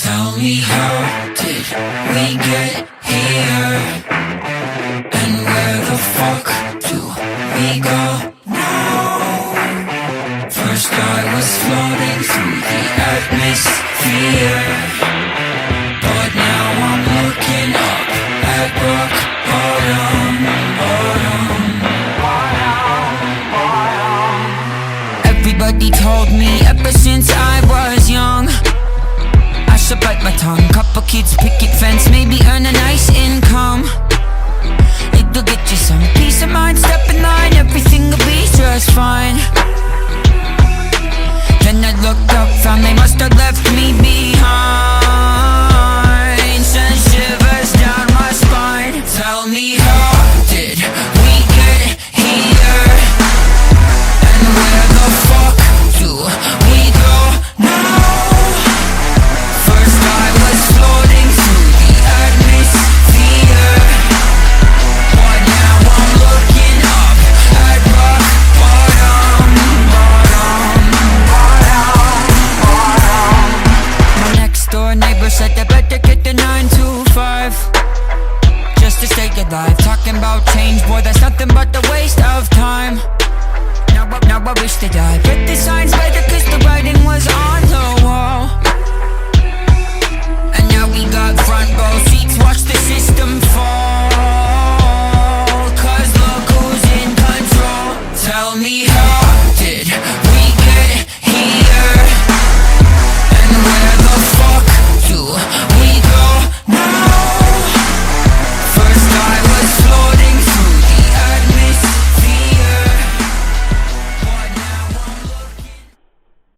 Tell me, how did we get here? And where the fuck do we go now? First I was floating through the atmosphere, but now I'm looking up at rock bottom, Everybody told me ever since I was young I should bite my tongue. Couple kids, picket fence, maybe earn a nice income. It'll get you some peace of mind. Step in line, everything will be just fine. Then I looked up, found they must have left me behind. Sent shivers down my spine. Tell me, how did we get here? And where the fuck do we go now? First I was floating through the atmosphere, but now I'm looking up at rock bottom, My next door neighbor said I better get the 9 to 5 just to stay alive. Talking about change, boy, that's nothing but a waste of time. Now I wish that I read the signs better, cause the writing was